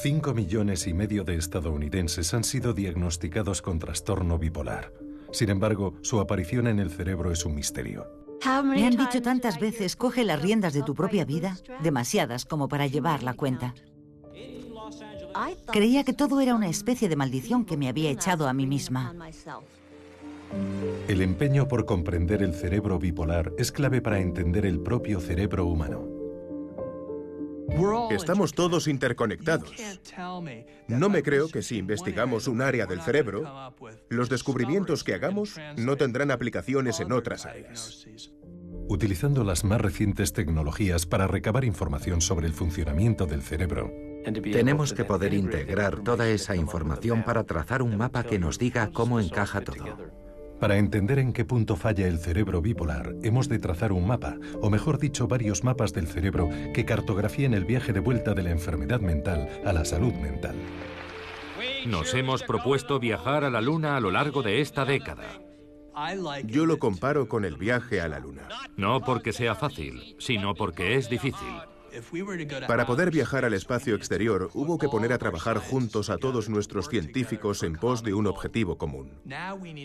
5,5 millones de estadounidenses han sido diagnosticados con trastorno bipolar. Sin embargo, su aparición en el cerebro es un misterio. Me han dicho tantas veces, coge las riendas de tu propia vida, demasiadas como para llevar la cuenta. Creía que todo era una especie de maldición que me había echado a mí misma. El empeño por comprender el cerebro bipolar es clave para entender el propio cerebro humano. Estamos todos interconectados. No me creo que si investigamos un área del cerebro, los descubrimientos que hagamos no tendrán aplicaciones en otras áreas. Utilizando las más recientes tecnologías para recabar información sobre el funcionamiento del cerebro, tenemos que poder integrar toda esa información para trazar un mapa que nos diga cómo encaja todo. Para entender en qué punto falla el cerebro bipolar, hemos de trazar un mapa, o mejor dicho, varios mapas del cerebro que cartografíen el viaje de vuelta de la enfermedad mental a la salud mental. Nos hemos propuesto viajar a la Luna a lo largo de esta década. Yo lo comparo con el viaje a la Luna. No porque sea fácil, sino porque es difícil. Para poder viajar al espacio exterior, hubo que poner a trabajar juntos a todos nuestros científicos en pos de un objetivo común.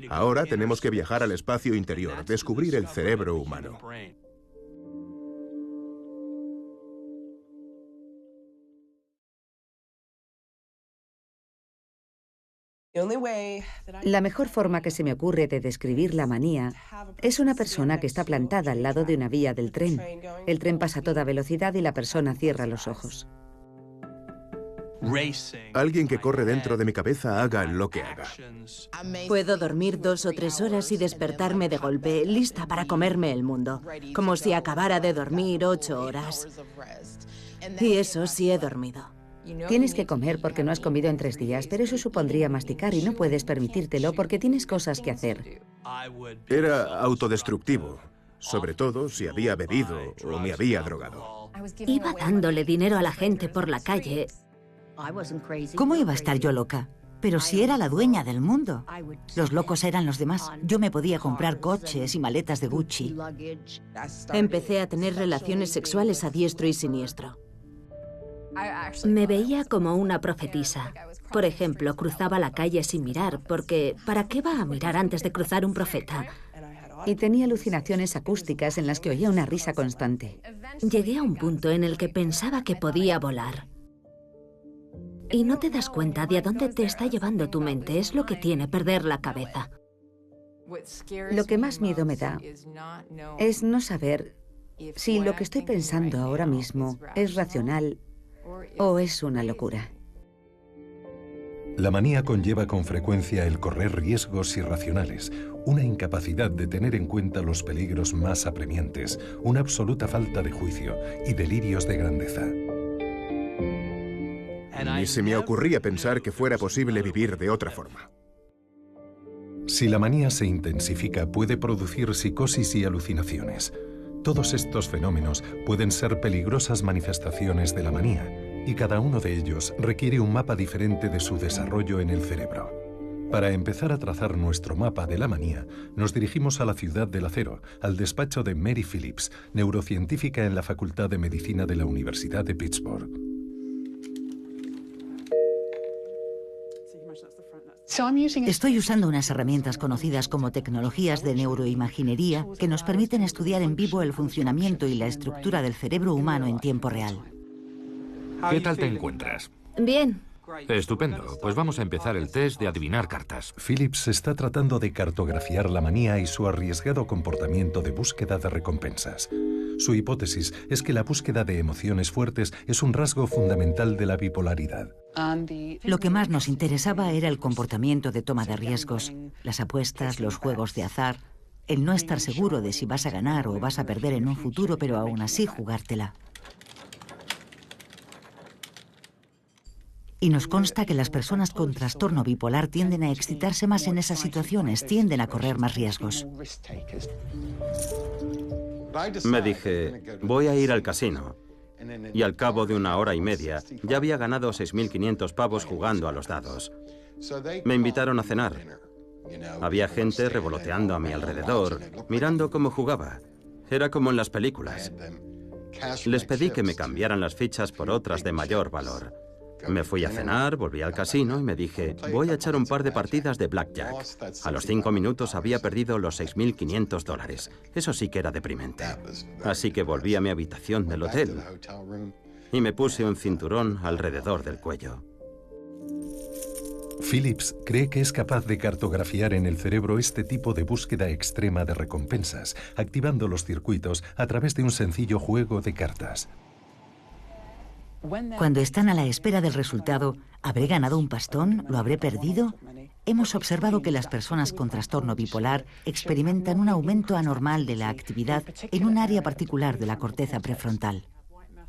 Ahora tenemos que viajar al espacio interior, descubrir el cerebro humano. La mejor forma que se me ocurre de describir la manía es una persona que está plantada al lado de una vía del tren. El tren pasa a toda velocidad y la persona cierra los ojos. Alguien que corre dentro de mi cabeza, haga lo que haga. Puedo dormir 2 o 3 horas y despertarme de golpe, lista para comerme el mundo, como si acabara de dormir 8 horas. Y eso sí he dormido. Tienes que comer porque no has comido en 3 días, pero eso supondría masticar y no puedes permitírtelo porque tienes cosas que hacer. Era autodestructivo, sobre todo si había bebido o me había drogado. Iba dándole dinero a la gente por la calle. ¿Cómo iba a estar yo loca? Pero si era la dueña del mundo. Los locos eran los demás. Yo me podía comprar coches y maletas de Gucci. Empecé a tener relaciones sexuales a diestro y siniestro. Me veía como una profetisa. Por ejemplo, cruzaba la calle sin mirar, porque ¿para qué va a mirar antes de cruzar un profeta? Y tenía alucinaciones acústicas en las que oía una risa constante. Llegué a un punto en el que pensaba que podía volar. Y no te das cuenta de a dónde te está llevando tu mente. Es lo que tiene perder la cabeza. Lo que más miedo me da es no saber si lo que estoy pensando ahora mismo es racional o es una locura. La manía conlleva con frecuencia el correr riesgos irracionales, una incapacidad de tener en cuenta los peligros más apremiantes, una absoluta falta de juicio y delirios de grandeza. Ni se me ocurría pensar que fuera posible vivir de otra forma. Si la manía se intensifica, puede producir psicosis y alucinaciones. Todos estos fenómenos pueden ser peligrosas manifestaciones de la manía, y cada uno de ellos requiere un mapa diferente de su desarrollo en el cerebro. Para empezar a trazar nuestro mapa de la manía, nos dirigimos a la Ciudad del Acero, al despacho de Mary Phillips, neurocientífica en la Facultad de Medicina de la Universidad de Pittsburgh. Estoy usando unas herramientas conocidas como tecnologías de neuroimaginería que nos permiten estudiar en vivo el funcionamiento y la estructura del cerebro humano en tiempo real. ¿Qué tal te encuentras? Bien. Estupendo, pues vamos a empezar el test de adivinar cartas. Phillips está tratando de cartografiar la manía y su arriesgado comportamiento de búsqueda de recompensas. Su hipótesis es que la búsqueda de emociones fuertes es un rasgo fundamental de la bipolaridad. Lo que más nos interesaba era el comportamiento de toma de riesgos, las apuestas, los juegos de azar, el no estar seguro de si vas a ganar o vas a perder en un futuro, pero aún así jugártela. Y nos consta que las personas con trastorno bipolar tienden a excitarse más en esas situaciones, tienden a correr más riesgos. Me dije, voy a ir al casino. Y al cabo de 1 hora y media, ya había ganado 6.500 pavos jugando a los dados. Me invitaron a cenar. Había gente revoloteando a mi alrededor, mirando cómo jugaba. Era como en las películas. Les pedí que me cambiaran las fichas por otras de mayor valor. Me fui a cenar, volví al casino y me dije, voy a echar un par de partidas de blackjack. A los 5 minutos había perdido los $6.500. Eso sí que era deprimente. Así que volví a mi habitación del hotel y me puse un cinturón alrededor del cuello. Phillips cree que es capaz de cartografiar en el cerebro este tipo de búsqueda extrema de recompensas, activando los circuitos a través de un sencillo juego de cartas. Cuando están a la espera del resultado, ¿habré ganado un pastón? ¿Lo habré perdido? Hemos observado que las personas con trastorno bipolar experimentan un aumento anormal de la actividad en un área particular de la corteza prefrontal.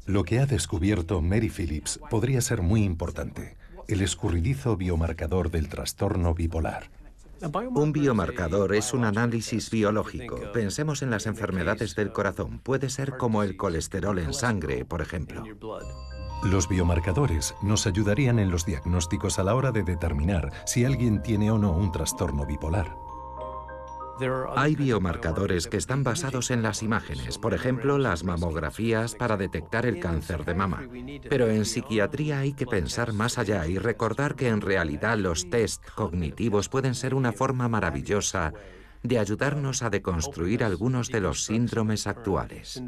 Lo que ha descubierto Mary Phillips podría ser muy importante: el escurridizo biomarcador del trastorno bipolar. Un biomarcador es un análisis biológico. Pensemos en las enfermedades del corazón. Puede ser como el colesterol en sangre, por ejemplo. Los biomarcadores nos ayudarían en los diagnósticos a la hora de determinar si alguien tiene o no un trastorno bipolar. Hay biomarcadores que están basados en las imágenes, por ejemplo, las mamografías para detectar el cáncer de mama. Pero en psiquiatría hay que pensar más allá y recordar que en realidad los test cognitivos pueden ser una forma maravillosa de ayudarnos a deconstruir algunos de los síndromes actuales.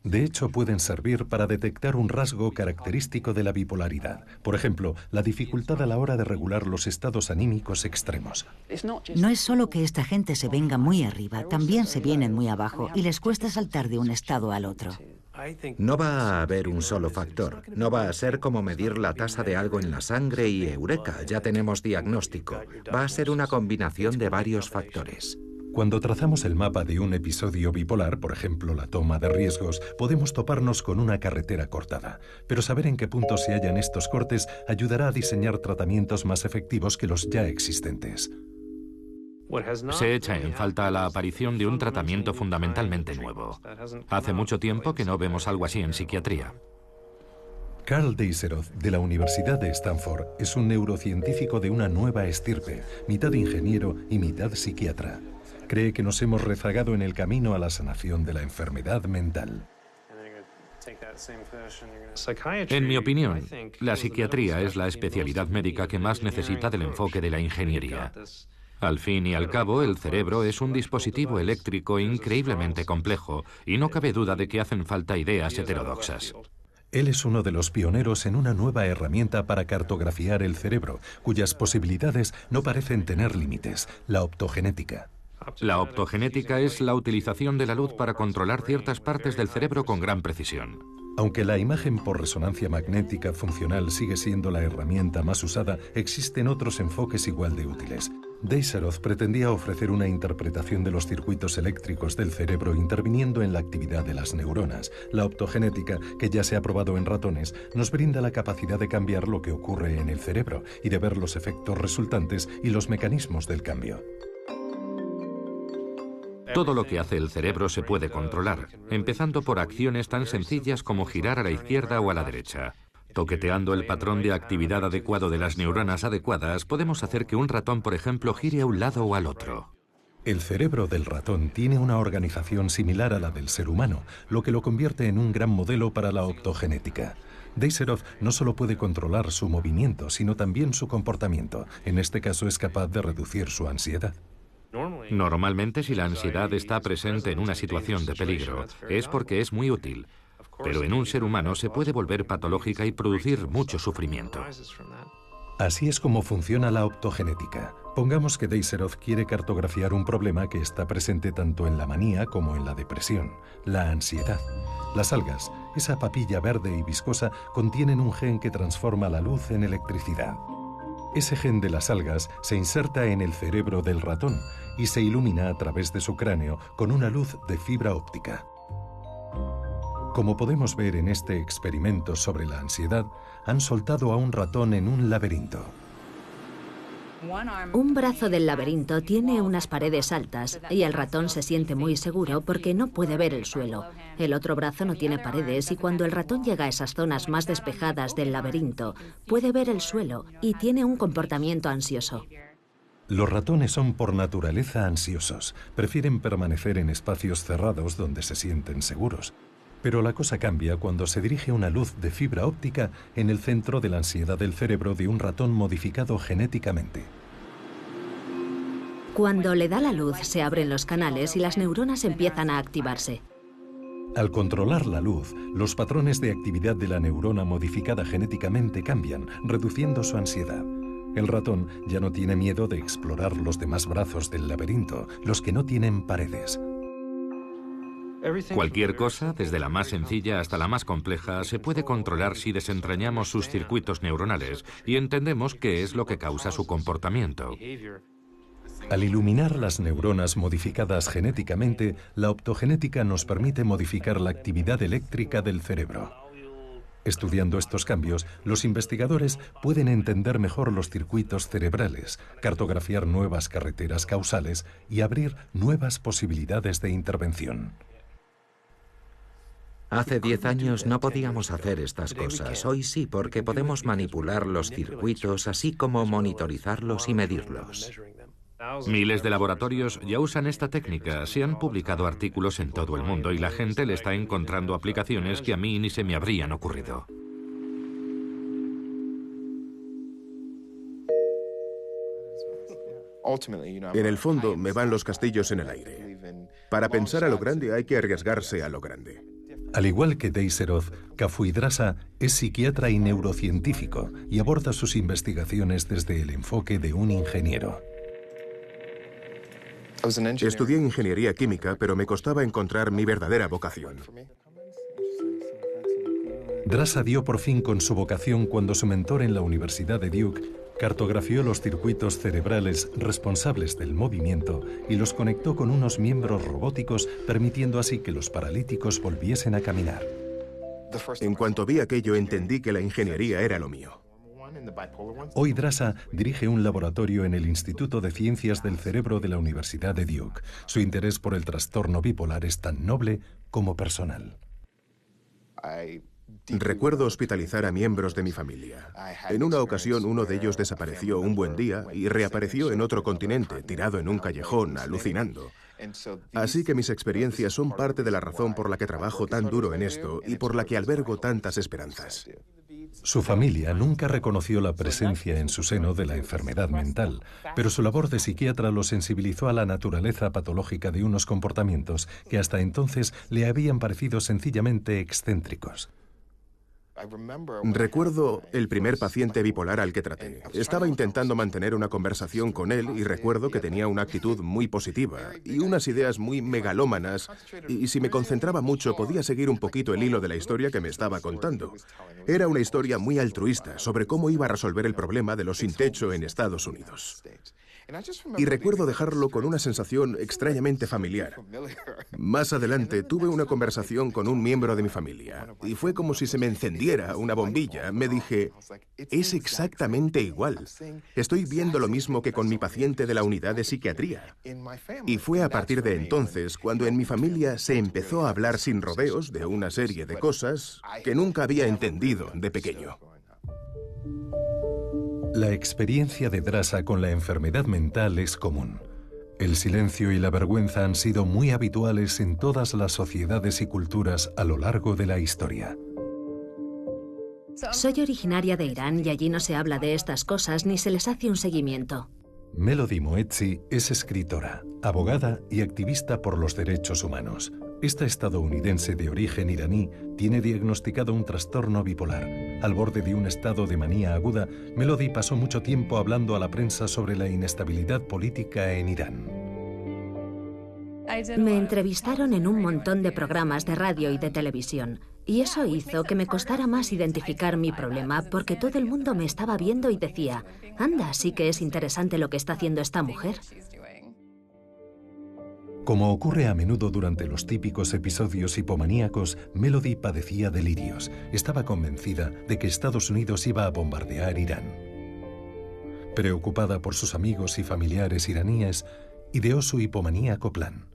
De hecho, pueden servir para detectar un rasgo característico de la bipolaridad. Por ejemplo, la dificultad a la hora de regular los estados anímicos extremos. No es solo que esta gente se venga muy arriba, también se vienen muy abajo y les cuesta saltar de un estado al otro. No va a haber un solo factor. No va a ser como medir la tasa de algo en la sangre y eureka, ya tenemos diagnóstico. Va a ser una combinación de varios factores. Cuando trazamos el mapa de un episodio bipolar, por ejemplo, la toma de riesgos, podemos toparnos con una carretera cortada. Pero saber en qué punto se hallan estos cortes ayudará a diseñar tratamientos más efectivos que los ya existentes. Se echa en falta la aparición de un tratamiento fundamentalmente nuevo. Hace mucho tiempo que no vemos algo así en psiquiatría. Karl Deisseroth, de la Universidad de Stanford, es un neurocientífico de una nueva estirpe, mitad ingeniero y mitad psiquiatra. Cree que nos hemos rezagado en el camino a la sanación de la enfermedad mental. En mi opinión, la psiquiatría es la especialidad médica que más necesita del enfoque de la ingeniería. Al fin y al cabo, el cerebro es un dispositivo eléctrico increíblemente complejo y no cabe duda de que hacen falta ideas heterodoxas. Él es uno de los pioneros en una nueva herramienta para cartografiar el cerebro, cuyas posibilidades no parecen tener límites: la optogenética. La optogenética es la utilización de la luz para controlar ciertas partes del cerebro con gran precisión. Aunque la imagen por resonancia magnética funcional sigue siendo la herramienta más usada, existen otros enfoques igual de útiles. Deisseroth pretendía ofrecer una interpretación de los circuitos eléctricos del cerebro interviniendo en la actividad de las neuronas. La optogenética, que ya se ha probado en ratones, nos brinda la capacidad de cambiar lo que ocurre en el cerebro y de ver los efectos resultantes y los mecanismos del cambio. Todo lo que hace el cerebro se puede controlar, empezando por acciones tan sencillas como girar a la izquierda o a la derecha. Toqueteando el patrón de actividad adecuado de las neuronas adecuadas, podemos hacer que un ratón, por ejemplo, gire a un lado o al otro. El cerebro del ratón tiene una organización similar a la del ser humano, lo que lo convierte en un gran modelo para la optogenética. Deisseroth no solo puede controlar su movimiento, sino también su comportamiento. En este caso es capaz de reducir su ansiedad. Normalmente, si la ansiedad está presente en una situación de peligro, es porque es muy útil. Pero en un ser humano se puede volver patológica y producir mucho sufrimiento. Así es como funciona la optogenética. Pongamos que Deisseroth quiere cartografiar un problema que está presente tanto en la manía como en la depresión: la ansiedad. Las algas, esa papilla verde y viscosa, contienen un gen que transforma la luz en electricidad. Ese gen de las algas se inserta en el cerebro del ratón y se ilumina a través de su cráneo con una luz de fibra óptica. Como podemos ver en este experimento sobre la ansiedad, han soltado a un ratón en un laberinto. Un brazo del laberinto tiene unas paredes altas y el ratón se siente muy seguro porque no puede ver el suelo. El otro brazo no tiene paredes y cuando el ratón llega a esas zonas más despejadas del laberinto, puede ver el suelo y tiene un comportamiento ansioso. Los ratones son por naturaleza ansiosos. Prefieren permanecer en espacios cerrados donde se sienten seguros. Pero la cosa cambia cuando se dirige una luz de fibra óptica en el centro de la ansiedad del cerebro de un ratón modificado genéticamente. Cuando le da la luz, se abren los canales y las neuronas empiezan a activarse. Al controlar la luz, los patrones de actividad de la neurona modificada genéticamente cambian, reduciendo su ansiedad. El ratón ya no tiene miedo de explorar los demás brazos del laberinto, los que no tienen paredes. Cualquier cosa, desde la más sencilla hasta la más compleja, se puede controlar si desentrañamos sus circuitos neuronales y entendemos qué es lo que causa su comportamiento. Al iluminar las neuronas modificadas genéticamente, la optogenética nos permite modificar la actividad eléctrica del cerebro. Estudiando estos cambios, los investigadores pueden entender mejor los circuitos cerebrales, cartografiar nuevas carreteras causales y abrir nuevas posibilidades de intervención. Hace 10 años no podíamos hacer estas cosas. Hoy sí, porque podemos manipular los circuitos, así como monitorizarlos y medirlos. Miles de laboratorios ya usan esta técnica. Se han publicado artículos en todo el mundo y la gente le está encontrando aplicaciones que a mí ni se me habrían ocurrido. En el fondo, me van los castillos en el aire. Para pensar a lo grande hay que arriesgarse a lo grande. Al igual que Deiseroth, Cafuidrasa es psiquiatra y neurocientífico y aborda sus investigaciones desde el enfoque de un ingeniero. Estudié ingeniería química, pero me costaba encontrar mi verdadera vocación. Drasa dio por fin con su vocación cuando su mentor en la Universidad de Duke cartografió los circuitos cerebrales responsables del movimiento y los conectó con unos miembros robóticos, permitiendo así que los paralíticos volviesen a caminar. En cuanto vi aquello, entendí que la ingeniería era lo mío. Hoy Drasa dirige un laboratorio en el Instituto de Ciencias del Cerebro de la Universidad de Duke. Su interés por el trastorno bipolar es tan noble como personal. Recuerdo hospitalizar a miembros de mi familia. En una ocasión, uno de ellos desapareció un buen día y reapareció en otro continente, tirado en un callejón, alucinando. Así que mis experiencias son parte de la razón por la que trabajo tan duro en esto y por la que albergo tantas esperanzas. Su familia nunca reconoció la presencia en su seno de la enfermedad mental, pero su labor de psiquiatra lo sensibilizó a la naturaleza patológica de unos comportamientos que hasta entonces le habían parecido sencillamente excéntricos. Recuerdo el primer paciente bipolar al que traté. Estaba intentando mantener una conversación con él y recuerdo que tenía una actitud muy positiva y unas ideas muy megalómanas, y si me concentraba mucho podía seguir un poquito el hilo de la historia que me estaba contando. Era una historia muy altruista sobre cómo iba a resolver el problema de los sin techo en Estados Unidos. Y recuerdo dejarlo con una sensación extrañamente familiar. Más adelante tuve una conversación con un miembro de mi familia y fue como si se me encendiera una bombilla. Me dije, es exactamente igual. Estoy viendo lo mismo que con mi paciente de la unidad de psiquiatría. Y fue a partir de entonces cuando en mi familia se empezó a hablar sin rodeos de una serie de cosas que nunca había entendido de pequeño. La experiencia de Drasa con la enfermedad mental es común. El silencio y la vergüenza han sido muy habituales en todas las sociedades y culturas a lo largo de la historia. Soy originaria de Irán y allí no se habla de estas cosas ni se les hace un seguimiento. Melody Moetzi es escritora, abogada y activista por los derechos humanos. Esta estadounidense de origen iraní tiene diagnosticado un trastorno bipolar. Al borde de un estado de manía aguda, Melody pasó mucho tiempo hablando a la prensa sobre la inestabilidad política en Irán. Me entrevistaron en un montón de programas de radio y de televisión, y eso hizo que me costara más identificar mi problema porque todo el mundo me estaba viendo y decía, anda, sí que es interesante lo que está haciendo esta mujer. Como ocurre a menudo durante los típicos episodios hipomaníacos, Melody padecía delirios. Estaba convencida de que Estados Unidos iba a bombardear Irán. Preocupada por sus amigos y familiares iraníes, ideó su hipomaníaco plan.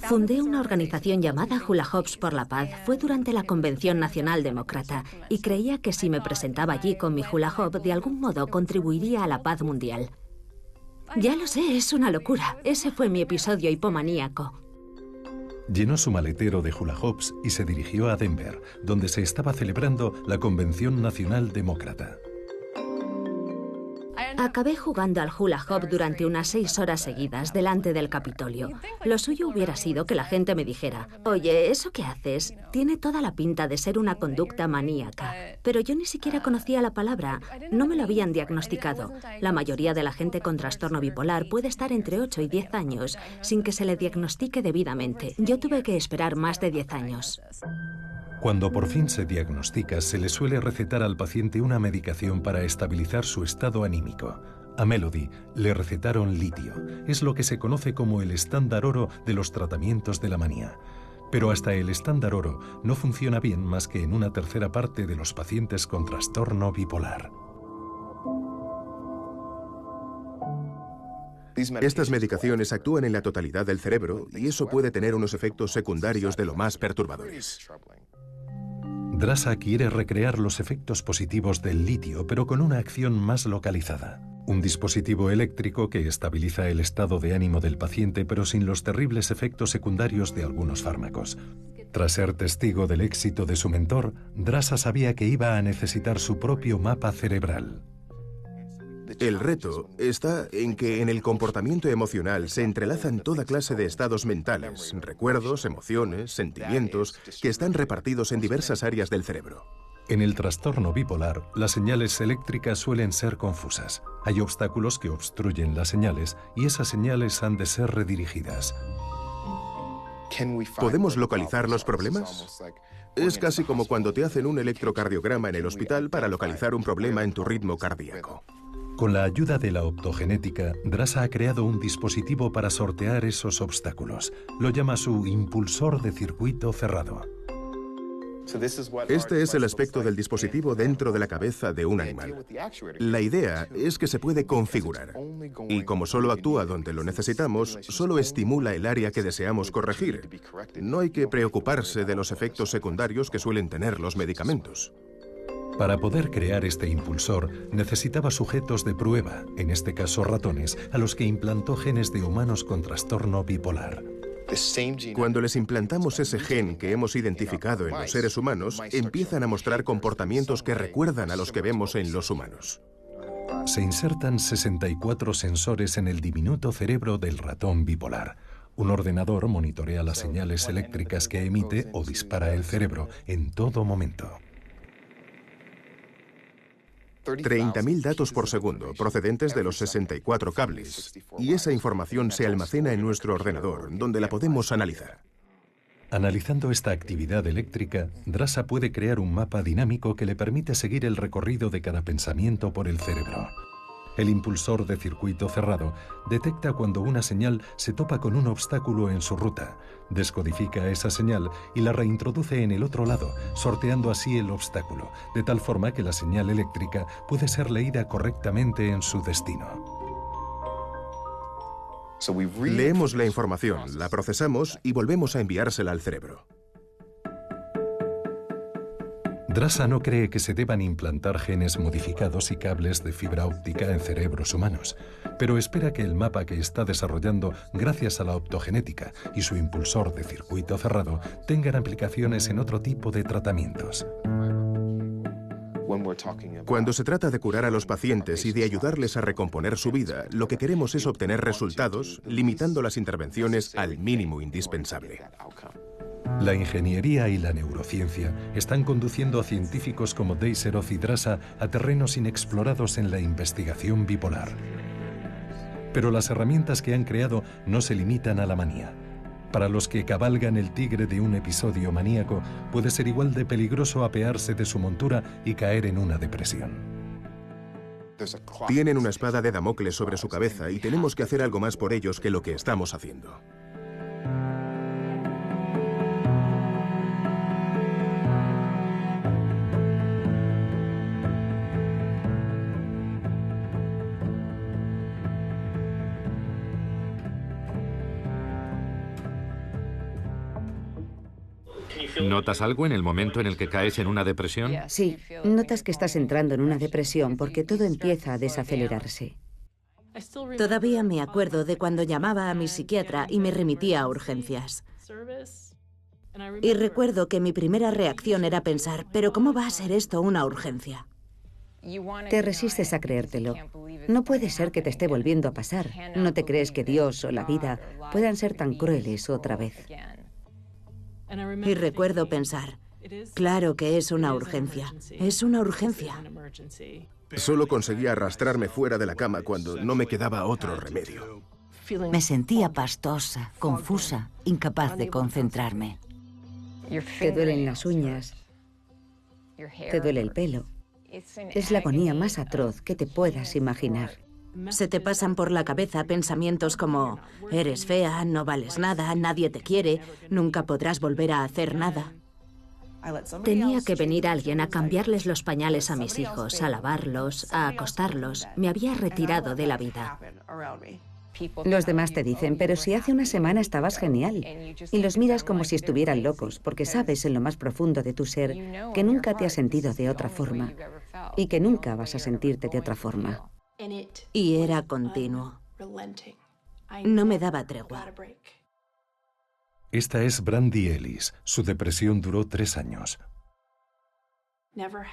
Fundé una organización llamada Hula Hoops por la Paz. Fue durante la Convención Nacional Demócrata y creía que si me presentaba allí con mi hula hoop, de algún modo contribuiría a la paz mundial. Ya lo sé, es una locura. Ese fue mi episodio hipomaníaco. Llenó su maletero de hula hoops y se dirigió a Denver, donde se estaba celebrando la Convención Nacional Demócrata. Acabé jugando al hula hoop durante unas 6 horas seguidas delante del Capitolio. Lo suyo hubiera sido que la gente me dijera: oye, ¿eso que haces tiene toda la pinta de ser una conducta maníaca? Pero yo ni siquiera conocía la palabra, no me lo habían diagnosticado. La mayoría de la gente con trastorno bipolar puede estar entre 8 y 10 años sin que se le diagnostique debidamente. Yo tuve que esperar más de 10 años. Cuando por fin se diagnostica, se le suele recetar al paciente una medicación para estabilizar su estado anímico. A Melody le recetaron litio. Es lo que se conoce como el estándar oro de los tratamientos de la manía. Pero hasta el estándar oro no funciona bien más que en una tercera parte de los pacientes con trastorno bipolar. Estas medicaciones actúan en la totalidad del cerebro y eso puede tener unos efectos secundarios de lo más perturbadores. Drasa quiere recrear los efectos positivos del litio, pero con una acción más localizada. Un dispositivo eléctrico que estabiliza el estado de ánimo del paciente, pero sin los terribles efectos secundarios de algunos fármacos. Tras ser testigo del éxito de su mentor, Drasa sabía que iba a necesitar su propio mapa cerebral. El reto está en que en el comportamiento emocional se entrelazan toda clase de estados mentales, recuerdos, emociones, sentimientos, que están repartidos en diversas áreas del cerebro. En el trastorno bipolar, las señales eléctricas suelen ser confusas. Hay obstáculos que obstruyen las señales y esas señales han de ser redirigidas. ¿Podemos localizar los problemas? Es casi como cuando te hacen un electrocardiograma en el hospital para localizar un problema en tu ritmo cardíaco. Con la ayuda de la optogenética, Drasa ha creado un dispositivo para sortear esos obstáculos. Lo llama su impulsor de circuito cerrado. Este es el aspecto del dispositivo dentro de la cabeza de un animal. La idea es que se puede configurar. Y como solo actúa donde lo necesitamos, solo estimula el área que deseamos corregir. No hay que preocuparse de los efectos secundarios que suelen tener los medicamentos. Para poder crear este impulsor, necesitaba sujetos de prueba, en este caso ratones, a los que implantó genes de humanos con trastorno bipolar. Cuando les implantamos ese gen que hemos identificado en los seres humanos, empiezan a mostrar comportamientos que recuerdan a los que vemos en los humanos. Se insertan 64 sensores en el diminuto cerebro del ratón bipolar. Un ordenador monitorea las señales eléctricas que emite o dispara el cerebro en todo momento. 30.000 datos por segundo procedentes de los 64 cables. Y esa información se almacena en nuestro ordenador, donde la podemos analizar. Analizando esta actividad eléctrica, Drasa puede crear un mapa dinámico que le permite seguir el recorrido de cada pensamiento por el cerebro. El impulsor de circuito cerrado detecta cuando una señal se topa con un obstáculo en su ruta, descodifica esa señal y la reintroduce en el otro lado, sorteando así el obstáculo, de tal forma que la señal eléctrica puede ser leída correctamente en su destino. Leemos la información, la procesamos y volvemos a enviársela al cerebro. Drasa no cree que se deban implantar genes modificados y cables de fibra óptica en cerebros humanos, pero espera que el mapa que está desarrollando gracias a la optogenética y su impulsor de circuito cerrado tengan aplicaciones en otro tipo de tratamientos. Cuando se trata de curar a los pacientes y de ayudarles a recomponer su vida, lo que queremos es obtener resultados, limitando las intervenciones al mínimo indispensable. La ingeniería y la neurociencia están conduciendo a científicos como Deiserov y Drasa a terrenos inexplorados en la investigación bipolar. Pero las herramientas que han creado no se limitan a la manía. Para los que cabalgan el tigre de un episodio maníaco, puede ser igual de peligroso apearse de su montura y caer en una depresión. Tienen una espada de Damocles sobre su cabeza y tenemos que hacer algo más por ellos que lo que estamos haciendo. ¿Notas algo en el momento en el que caes en una depresión? Sí, notas que estás entrando en una depresión porque todo empieza a desacelerarse. Todavía me acuerdo de cuando llamaba a mi psiquiatra y me remitía a urgencias. Y recuerdo que mi primera reacción era pensar, ¿pero cómo va a ser esto una urgencia? Te resistes a creértelo. No puede ser que te esté volviendo a pasar. No te crees que Dios o la vida puedan ser tan crueles otra vez. Y recuerdo pensar, claro que es una urgencia. Es una urgencia. Solo conseguía arrastrarme fuera de la cama cuando no me quedaba otro remedio. Me sentía pastosa, confusa, incapaz de concentrarme. Te duelen las uñas. Te duele el pelo. Es la agonía más atroz que te puedas imaginar. Se te pasan por la cabeza pensamientos como, eres fea, no vales nada, nadie te quiere, nunca podrás volver a hacer nada. Tenía que venir alguien a cambiarles los pañales a mis hijos, a lavarlos, a acostarlos. Me había retirado de la vida. Los demás te dicen, pero si hace una semana estabas genial. Y los miras como si estuvieran locos, porque sabes en lo más profundo de tu ser que nunca te has sentido de otra forma y que nunca vas a sentirte de otra forma. Y era continuo. No me daba tregua. Esta es Brandy Ellis. Su depresión duró 3 años.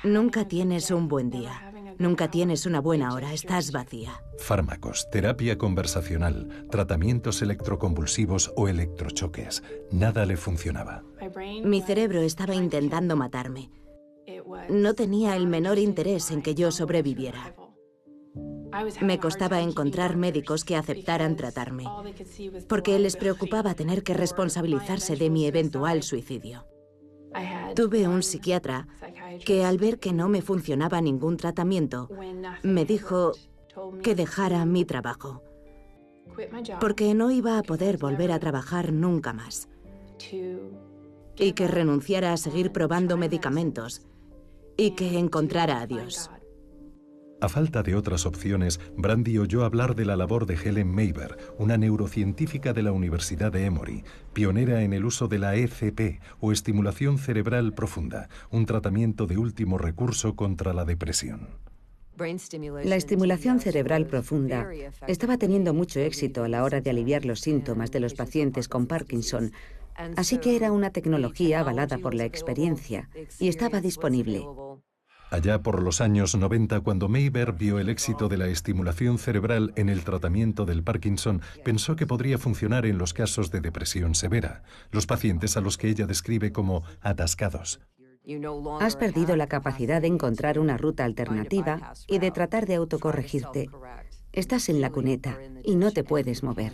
Nunca tienes un buen día. Nunca tienes una buena hora. Estás vacía. Fármacos, terapia conversacional, tratamientos electroconvulsivos o electrochoques. Nada le funcionaba. Mi cerebro estaba intentando matarme. No tenía el menor interés en que yo sobreviviera. Me costaba encontrar médicos que aceptaran tratarme, porque les preocupaba tener que responsabilizarse de mi eventual suicidio. Tuve un psiquiatra que, al ver que no me funcionaba ningún tratamiento, me dijo que dejara mi trabajo, porque no iba a poder volver a trabajar nunca más, y que renunciara a seguir probando medicamentos y que encontrara a Dios. A falta de otras opciones, Brandy oyó hablar de la labor de Helen Mayber, una neurocientífica de la Universidad de Emory, pionera en el uso de la ECP, o estimulación cerebral profunda, un tratamiento de último recurso contra la depresión. La estimulación cerebral profunda estaba teniendo mucho éxito a la hora de aliviar los síntomas de los pacientes con Parkinson, así que era una tecnología avalada por la experiencia y estaba disponible. Allá por los años 90, cuando Mayber vio el éxito de la estimulación cerebral en el tratamiento del Parkinson, pensó que podría funcionar en los casos de depresión severa, los pacientes a los que ella describe como atascados. Has perdido la capacidad de encontrar una ruta alternativa y de tratar de autocorregirte. Estás en la cuneta y no te puedes mover.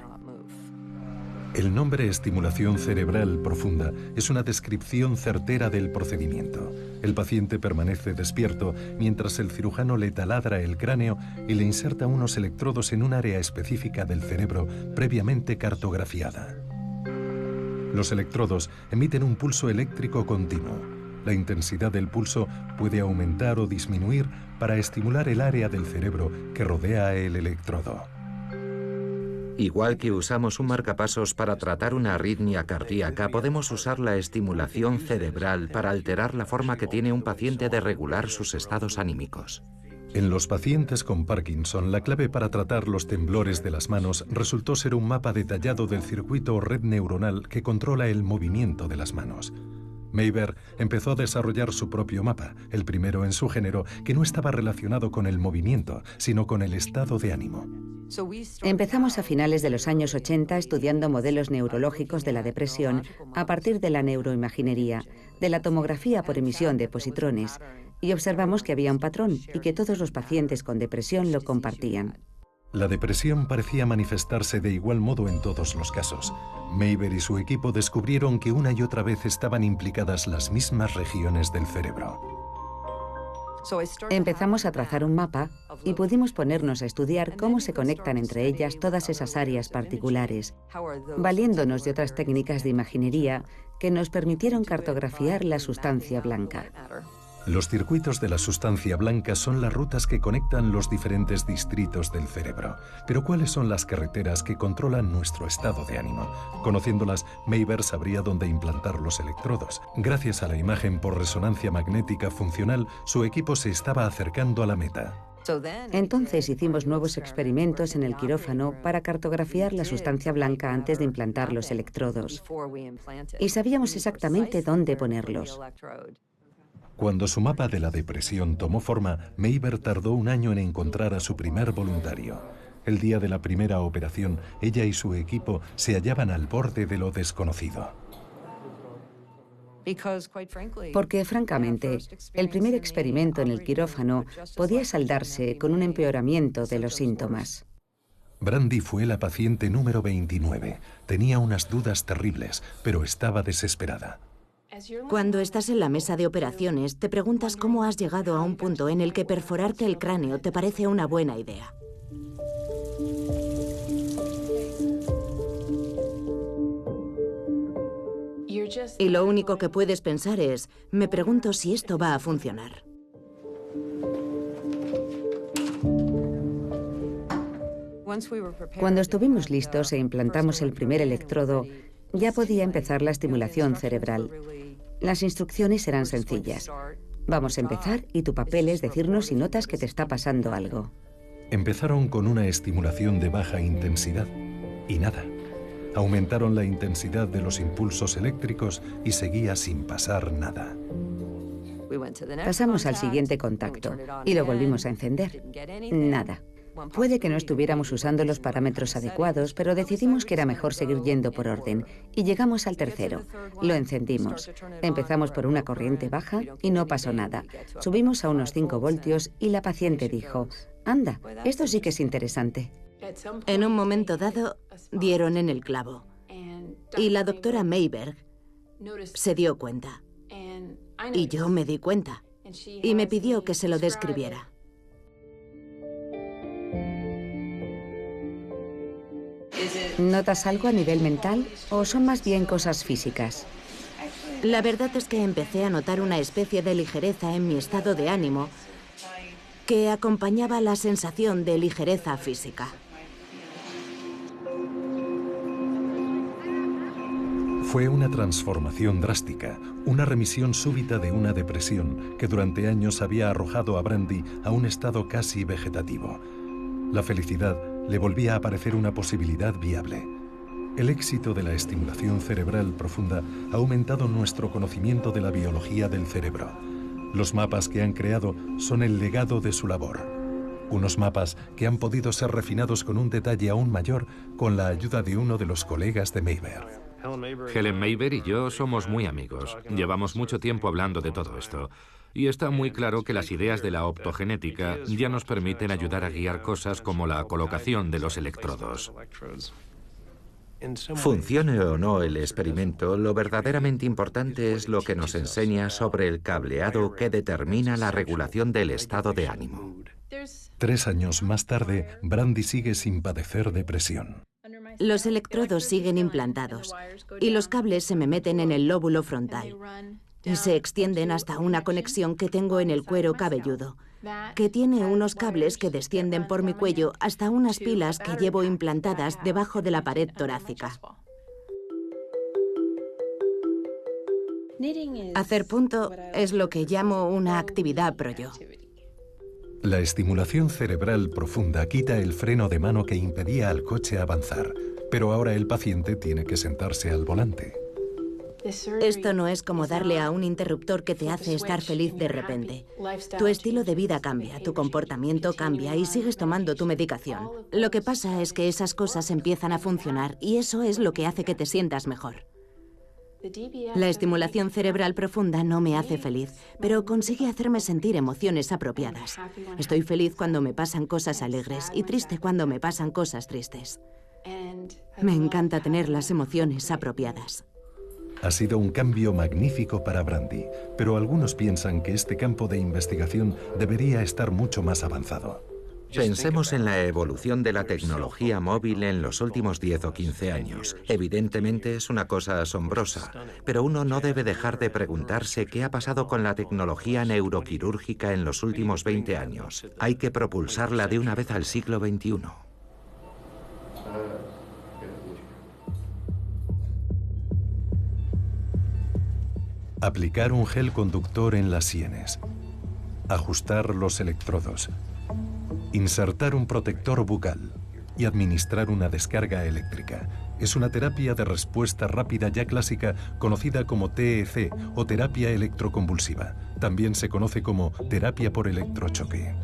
El nombre estimulación cerebral profunda es una descripción certera del procedimiento. El paciente permanece despierto mientras el cirujano le taladra el cráneo y le inserta unos electrodos en un área específica del cerebro previamente cartografiada. Los electrodos emiten un pulso eléctrico continuo. La intensidad del pulso puede aumentar o disminuir para estimular el área del cerebro que rodea el electrodo. Igual que usamos un marcapasos para tratar una arritmia cardíaca, podemos usar la estimulación cerebral para alterar la forma que tiene un paciente de regular sus estados anímicos. En los pacientes con Parkinson, la clave para tratar los temblores de las manos resultó ser un mapa detallado del circuito o red neuronal que controla el movimiento de las manos. Mayber empezó a desarrollar su propio mapa, el primero en su género, que no estaba relacionado con el movimiento, sino con el estado de ánimo. Empezamos a finales de los años 80 estudiando modelos neurológicos de la depresión a partir de la neuroimaginería, de la tomografía por emisión de positrones, y observamos que había un patrón y que todos los pacientes con depresión lo compartían. La depresión parecía manifestarse de igual modo en todos los casos. Mayber y su equipo descubrieron que una y otra vez estaban implicadas las mismas regiones del cerebro. Empezamos a trazar un mapa y pudimos ponernos a estudiar cómo se conectan entre ellas todas esas áreas particulares, valiéndonos de otras técnicas de imaginería que nos permitieron cartografiar la sustancia blanca. Los circuitos de la sustancia blanca son las rutas que conectan los diferentes distritos del cerebro. Pero ¿cuáles son las carreteras que controlan nuestro estado de ánimo? Conociéndolas, Mayber sabría dónde implantar los electrodos. Gracias a la imagen por resonancia magnética funcional, su equipo se estaba acercando a la meta. Entonces hicimos nuevos experimentos en el quirófano para cartografiar la sustancia blanca antes de implantar los electrodos. Y sabíamos exactamente dónde ponerlos. Cuando su mapa de la depresión tomó forma, Mayber tardó un año en encontrar a su primer voluntario. El día de la primera operación, ella y su equipo se hallaban al borde de lo desconocido. Porque, francamente, el primer experimento en el quirófano podía saldarse con un empeoramiento de los síntomas. Brandy fue la paciente número 29. Tenía unas dudas terribles, pero estaba desesperada. Cuando estás en la mesa de operaciones, te preguntas cómo has llegado a un punto en el que perforarte el cráneo te parece una buena idea. Y lo único que puedes pensar es, me pregunto si esto va a funcionar. Cuando estuvimos listos e implantamos el primer electrodo, ya podía empezar la estimulación cerebral. Las instrucciones eran sencillas. Vamos a empezar y tu papel es decirnos si notas que te está pasando algo. Empezaron con una estimulación de baja intensidad y nada. Aumentaron la intensidad de los impulsos eléctricos y seguía sin pasar nada. Pasamos al siguiente contacto y lo volvimos a encender. Nada. Puede que no estuviéramos usando los parámetros adecuados, pero decidimos que era mejor seguir yendo por orden. Y llegamos al tercero. Lo encendimos. Empezamos por una corriente baja y no pasó nada. Subimos a unos 5 voltios y la paciente dijo, anda, esto sí que es interesante. En un momento dado, dieron en el clavo. Y la doctora Mayberg se dio cuenta. Y yo me di cuenta. Y me pidió que se lo describiera. ¿Notas algo a nivel mental o son más bien cosas físicas? La verdad es que empecé a notar una especie de ligereza en mi estado de ánimo que acompañaba la sensación de ligereza física. Fue una transformación drástica, una remisión súbita de una depresión que durante años había arrojado a Brandy a un estado casi vegetativo. La felicidad le volvía a parecer una posibilidad viable. El éxito de la estimulación cerebral profunda ha aumentado nuestro conocimiento de la biología del cerebro. Los mapas que han creado son el legado de su labor. Unos mapas que han podido ser refinados con un detalle aún mayor con la ayuda de uno de los colegas de Mayber. Helen Mayber y yo somos muy amigos. Llevamos mucho tiempo hablando de todo esto. Y está muy claro que las ideas de la optogenética ya nos permiten ayudar a guiar cosas como la colocación de los electrodos. Funcione o no el experimento, lo verdaderamente importante es lo que nos enseña sobre el cableado que determina la regulación del estado de ánimo. 3 años más tarde, Brandy sigue sin padecer depresión. Los electrodos siguen implantados y los cables se me meten en el lóbulo frontal y se extienden hasta una conexión que tengo en el cuero cabelludo, que tiene unos cables que descienden por mi cuello hasta unas pilas que llevo implantadas debajo de la pared torácica. Hacer punto es lo que llamo una actividad pro-yo. La estimulación cerebral profunda quita el freno de mano que impedía al coche avanzar, pero ahora el paciente tiene que sentarse al volante. Esto no es como darle a un interruptor que te hace estar feliz de repente. Tu estilo de vida cambia, tu comportamiento cambia y sigues tomando tu medicación. Lo que pasa es que esas cosas empiezan a funcionar y eso es lo que hace que te sientas mejor. La estimulación cerebral profunda no me hace feliz, pero consigue hacerme sentir emociones apropiadas. Estoy feliz cuando me pasan cosas alegres y triste cuando me pasan cosas tristes. Me encanta tener las emociones apropiadas. Ha sido un cambio magnífico para Brandy, pero algunos piensan que este campo de investigación debería estar mucho más avanzado. Pensemos en la evolución de la tecnología móvil en los últimos 10 o 15 años. Evidentemente es una cosa asombrosa, pero uno no debe dejar de preguntarse qué ha pasado con la tecnología neuroquirúrgica en los últimos 20 años. Hay que propulsarla de una vez al siglo XXI. Aplicar un gel conductor en las sienes. Ajustar los electrodos. Insertar un protector bucal y administrar una descarga eléctrica. Es una terapia de respuesta rápida ya clásica conocida como TEC o terapia electroconvulsiva. También se conoce como terapia por electrochoque.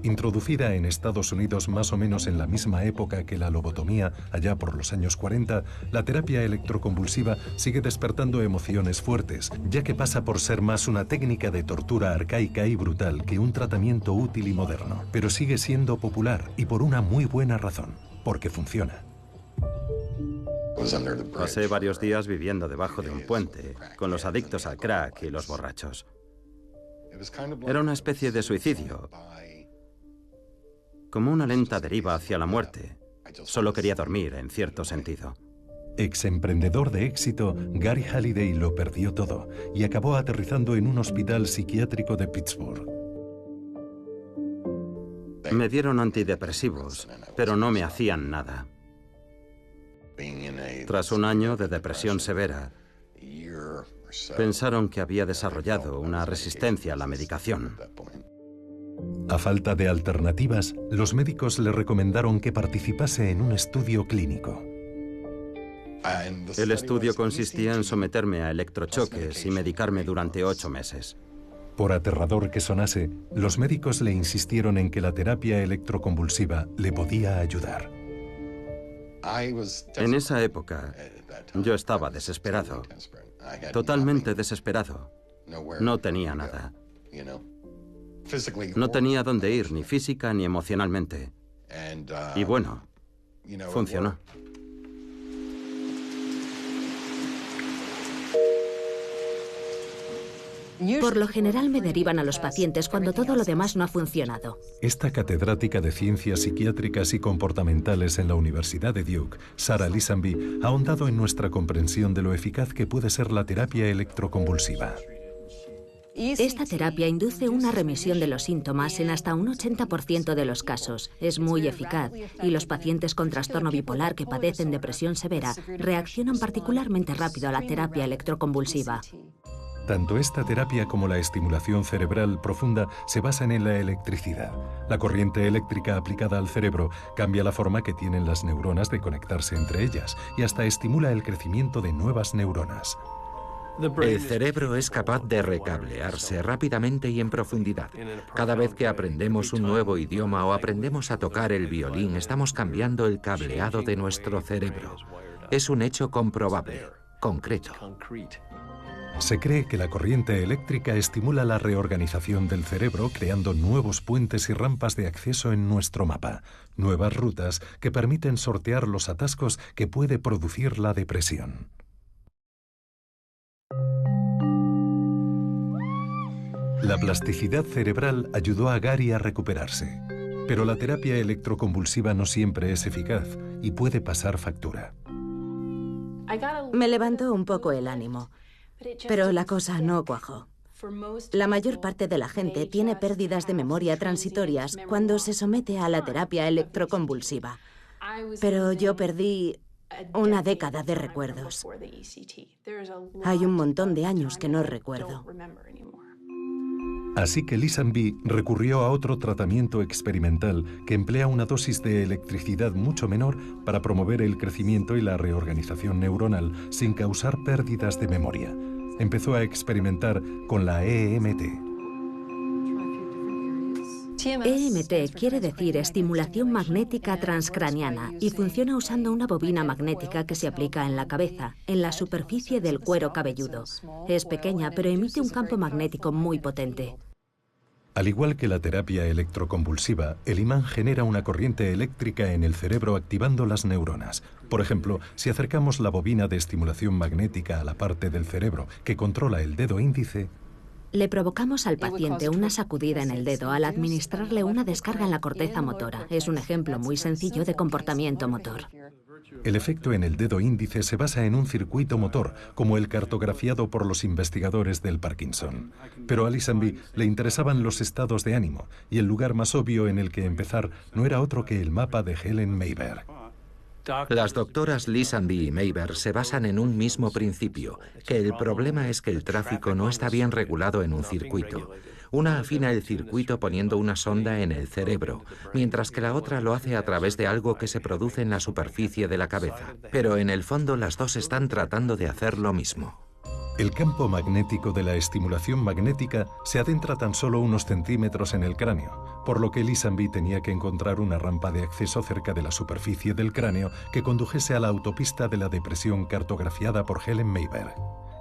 Introducida en Estados Unidos más o menos en la misma época que la lobotomía, allá por los años 40, la terapia electroconvulsiva sigue despertando emociones fuertes, ya que pasa por ser más una técnica de tortura arcaica y brutal que un tratamiento útil y moderno. Pero sigue siendo popular y por una muy buena razón, porque funciona. Pasé varios días viviendo debajo de un puente, con los adictos al crack y los borrachos. Era una especie de suicidio, como una lenta deriva hacia la muerte. Solo quería dormir, en cierto sentido. Ex-emprendedor de éxito, Gary Halliday lo perdió todo y acabó aterrizando en un hospital psiquiátrico de Pittsburgh. Me dieron antidepresivos, pero no me hacían nada. Tras un año de depresión severa, pensaron que había desarrollado una resistencia a la medicación. A falta de alternativas, los médicos le recomendaron que participase en un estudio clínico. El estudio consistía en someterme a electrochoques y medicarme durante 8 meses. Por aterrador que sonase, los médicos le insistieron en que la terapia electroconvulsiva le podía ayudar. En esa época, yo estaba desesperado, totalmente desesperado. No tenía nada. No tenía dónde ir, ni física ni emocionalmente. Y bueno, funcionó. Por lo general me derivan a los pacientes cuando todo lo demás no ha funcionado. Esta catedrática de ciencias psiquiátricas y comportamentales en la Universidad de Duke, Sarah Lisanby, ha ahondado en nuestra comprensión de lo eficaz que puede ser la terapia electroconvulsiva. Esta terapia induce una remisión de los síntomas en hasta un 80% de los casos. Es muy eficaz y los pacientes con trastorno bipolar que padecen depresión severa reaccionan particularmente rápido a la terapia electroconvulsiva. Tanto esta terapia como la estimulación cerebral profunda se basan en la electricidad. La corriente eléctrica aplicada al cerebro cambia la forma que tienen las neuronas de conectarse entre ellas y hasta estimula el crecimiento de nuevas neuronas. El cerebro es capaz de recablearse rápidamente y en profundidad. Cada vez que aprendemos un nuevo idioma o aprendemos a tocar el violín, estamos cambiando el cableado de nuestro cerebro. Es un hecho comprobable, concreto. Se cree que la corriente eléctrica estimula la reorganización del cerebro, creando nuevos puentes y rampas de acceso en nuestro mapa, nuevas rutas que permiten sortear los atascos que puede producir la depresión. La plasticidad cerebral ayudó a Gary a recuperarse, pero la terapia electroconvulsiva no siempre es eficaz y puede pasar factura. Me levantó un poco el ánimo, pero la cosa no cuajó. La mayor parte de la gente tiene pérdidas de memoria transitorias cuando se somete a la terapia electroconvulsiva, pero yo perdí una década de recuerdos. Hay un montón de años que no recuerdo. Así que Lisanby recurrió a otro tratamiento experimental que emplea una dosis de electricidad mucho menor para promover el crecimiento y la reorganización neuronal sin causar pérdidas de memoria. Empezó a experimentar con la EMT. EMT quiere decir estimulación magnética transcraniana y funciona usando una bobina magnética que se aplica en la cabeza, en la superficie del cuero cabelludo. Es pequeña, pero emite un campo magnético muy potente. Al igual que la terapia electroconvulsiva, el imán genera una corriente eléctrica en el cerebro activando las neuronas. Por ejemplo, si acercamos la bobina de estimulación magnética a la parte del cerebro que controla el dedo índice, le provocamos al paciente una sacudida en el dedo al administrarle una descarga en la corteza motora. Es un ejemplo muy sencillo de comportamiento motor. El efecto en el dedo índice se basa en un circuito motor, como el cartografiado por los investigadores del Parkinson. Pero a Lisanby le interesaban los estados de ánimo, y el lugar más obvio en el que empezar no era otro que el mapa de Helen Mayberg. Las doctoras Lisanby y Mayberg se basan en un mismo principio, que el problema es que el tráfico no está bien regulado en un circuito. Una afina el circuito poniendo una sonda en el cerebro, mientras que la otra lo hace a través de algo que se produce en la superficie de la cabeza. Pero en el fondo las dos están tratando de hacer lo mismo. El campo magnético de la estimulación magnética se adentra tan solo unos centímetros en el cráneo, por lo que Lisanby tenía que encontrar una rampa de acceso cerca de la superficie del cráneo que condujese a la autopista de la depresión cartografiada por Helen Mayberg.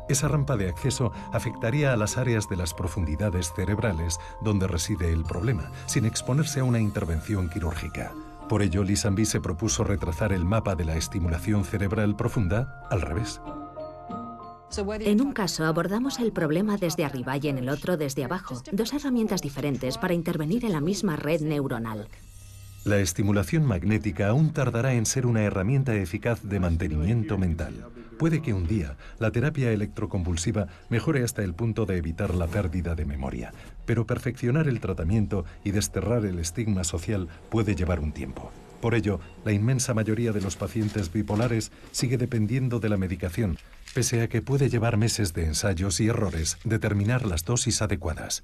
Esa rampa de acceso afectaría a las áreas de las profundidades cerebrales donde reside el problema, sin exponerse a una intervención quirúrgica. Por ello, Lisanby se propuso retrasar el mapa de la estimulación cerebral profunda al revés. En un caso abordamos el problema desde arriba y en el otro desde abajo, dos herramientas diferentes para intervenir en la misma red neuronal. La estimulación magnética aún tardará en ser una herramienta eficaz de mantenimiento mental. Puede que un día la terapia electroconvulsiva mejore hasta el punto de evitar la pérdida de memoria, pero perfeccionar el tratamiento y desterrar el estigma social puede llevar un tiempo. Por ello, la inmensa mayoría de los pacientes bipolares sigue dependiendo de la medicación, pese a que puede llevar meses de ensayos y errores determinar las dosis adecuadas.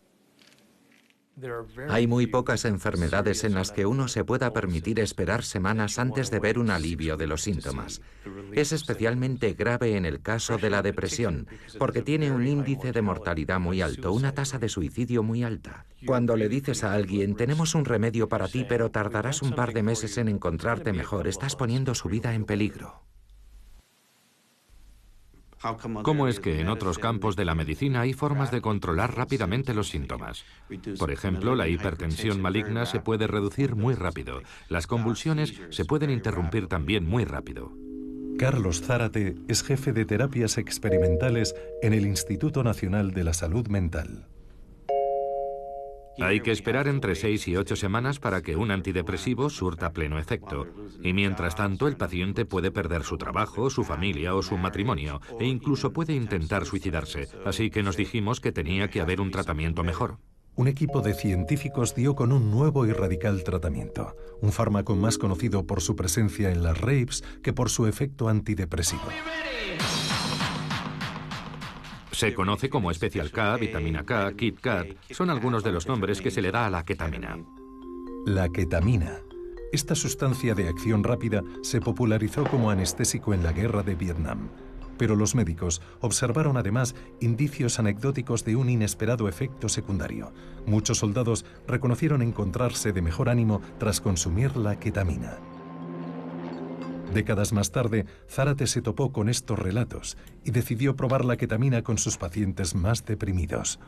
Hay muy pocas enfermedades en las que uno se pueda permitir esperar semanas antes de ver un alivio de los síntomas. Es especialmente grave en el caso de la depresión, porque tiene un índice de mortalidad muy alto, una tasa de suicidio muy alta. Cuando le dices a alguien, tenemos un remedio para ti, pero tardarás un par de meses en encontrarte mejor, estás poniendo su vida en peligro. ¿Cómo es que en otros campos de la medicina hay formas de controlar rápidamente los síntomas? Por ejemplo, la hipertensión maligna se puede reducir muy rápido. Las convulsiones se pueden interrumpir también muy rápido. Carlos Zárate es jefe de terapias experimentales en el Instituto Nacional de la Salud Mental. Hay que esperar entre 6 y 8 semanas para que un antidepresivo surta pleno efecto. Y mientras tanto, el paciente puede perder su trabajo, su familia o su matrimonio, e incluso puede intentar suicidarse. Así que nos dijimos que tenía que haber un tratamiento mejor. Un equipo de científicos dio con un nuevo y radical tratamiento, un fármaco más conocido por su presencia en las raves que por su efecto antidepresivo. Se conoce como Special K, Vitamina K, Kit Kat. Son algunos de los nombres que se le da a la ketamina. La ketamina. Esta sustancia de acción rápida se popularizó como anestésico en la guerra de Vietnam. Pero los médicos observaron además indicios anecdóticos de un inesperado efecto secundario. Muchos soldados reconocieron encontrarse de mejor ánimo tras consumir la ketamina. Décadas más tarde, Zárate se topó con estos relatos y decidió probar la ketamina con sus pacientes más deprimidos.